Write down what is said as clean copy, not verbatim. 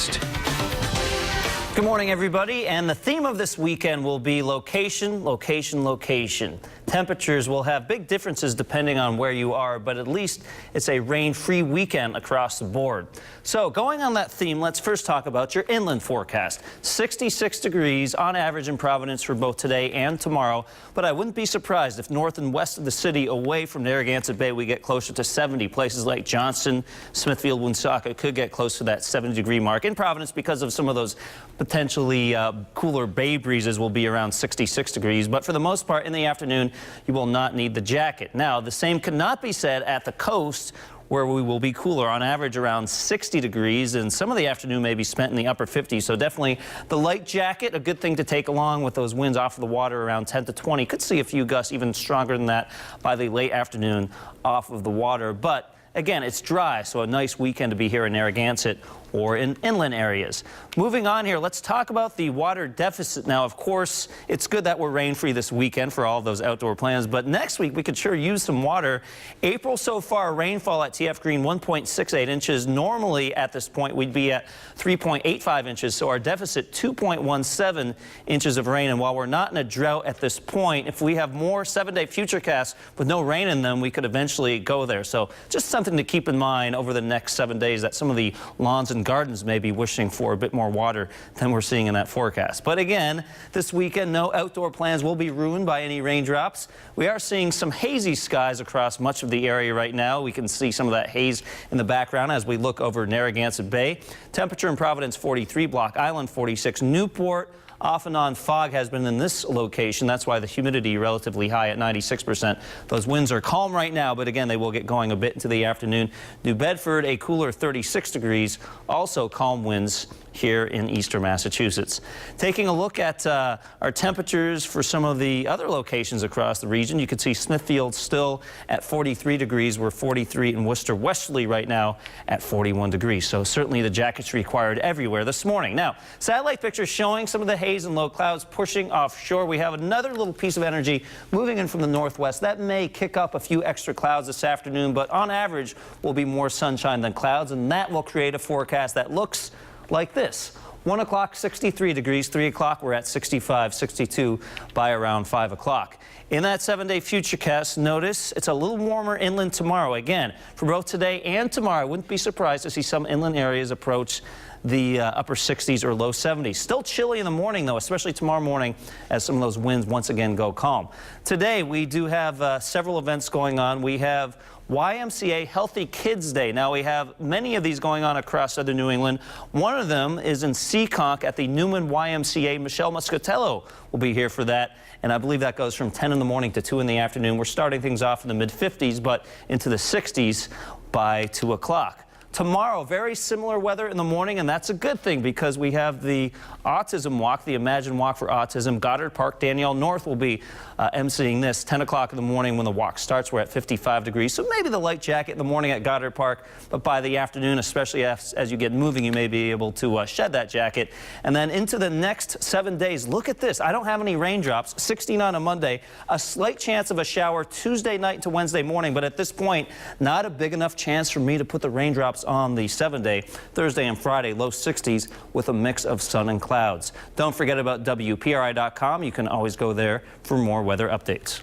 FUTURECAST. Good morning, everybody, and the theme of this weekend will be location, location, location. Temperatures will have big differences depending on where you are, but at least it's a rain-free weekend across the board. So going on that theme, let's first talk about your inland forecast. 66 degrees on average in Providence for both today and tomorrow, but I wouldn't be surprised if north and west of the city away from Narragansett Bay we get closer to 70. Places like Johnston, Smithfield, Woonsocket could get close to that 70-degree mark. In Providence, because of some of those potentially cooler bay breezes, will be around 66 degrees, but for the most part in the afternoon you will not need the jacket. Now, the same cannot be said at the coast, where we will be cooler, on average around 60 degrees, and some of the afternoon may be spent in the upper 50s. So definitely the light jacket, a good thing to take along with those winds off of the water around 10 to 20. Could see a few gusts even stronger than that by the late afternoon off of the water. But again, it's dry, so a nice weekend to be here in Narragansett or in inland areas. Moving on here, let's talk about the water deficit. Now, of course, it's good that we're rain-free this weekend for all of those outdoor plans, but next week we could sure use some water. April so far, rainfall at TF Green 1.68 inches. Normally at this point we'd be at 3.85 inches, so our deficit 2.17 inches of rain. And while we're not in a drought at this point, if we have more 7-day futurecasts with no rain in them, we could eventually go there. So just something to keep in mind over the next 7 days, that some of the lawns and gardens may be wishing for a bit more water than we're seeing in that forecast. But again, this weekend, no outdoor plans will be ruined by any raindrops. We are seeing some hazy skies across much of the area right now. We can see some of that haze in the background as we look over Narragansett Bay. Temperature in Providence 43, Block Island 46, Newport. Off and on fog has been in this location. That's why the humidity relatively high at 96%. Those winds are calm right now, but again, they will get going a bit into the afternoon. New Bedford, a cooler 36 degrees. Also calm winds here in eastern Massachusetts. Taking a look at our temperatures for some of the other locations across the region, you can see Smithfield still at 43 degrees. We're 43 in Worcester Westerly right now at 41 degrees. So certainly the jackets required everywhere this morning. Now, satellite pictures showing some of the haze and low clouds pushing offshore. We have another little piece of energy moving in from the northwest. That may kick up a few extra clouds this afternoon, but on average will be more sunshine than clouds, and that will create a forecast that looks like this. 1 o'clock, 63 degrees. 3 o'clock, we're at 65, 62 by around 5 o'clock. In that 7-day futurecast, notice it's a little warmer inland tomorrow. Again, for both today and tomorrow, I wouldn't be surprised to see some inland areas approach the upper 60s or low 70s. Still chilly in the morning, though, especially tomorrow morning as some of those winds once again go calm. Today, we do have several events going on. We have YMCA Healthy Kids Day. Now, we have many of these going on across southern New England. One of them is in Seekonk at the Newman YMCA. Michelle Muscatello will be here for that, and I believe that goes from 10 in the morning to 2 in the afternoon. We're starting things off in the mid-50s, but into the 60s by 2 o'clock. Tomorrow, very similar weather in the morning, and that's a good thing because we have the Autism Walk, the Imagine Walk for Autism. Goddard Park, Danielle North will be emceeing this 10 o'clock in the morning when the walk starts. We're at 55 degrees, so maybe the light jacket in the morning at Goddard Park, but by the afternoon, especially as you get moving, you may be able to shed that jacket. And then into the next 7 days, look at this. I don't have any raindrops. 69 on Monday, a slight chance of a shower Tuesday night to Wednesday morning, but at this point, not a big enough chance for me to put the raindrops on the 7-day, Thursday and Friday, low 60s with a mix of sun and clouds. Don't forget about WPRI.com. You can always go there for more weather updates.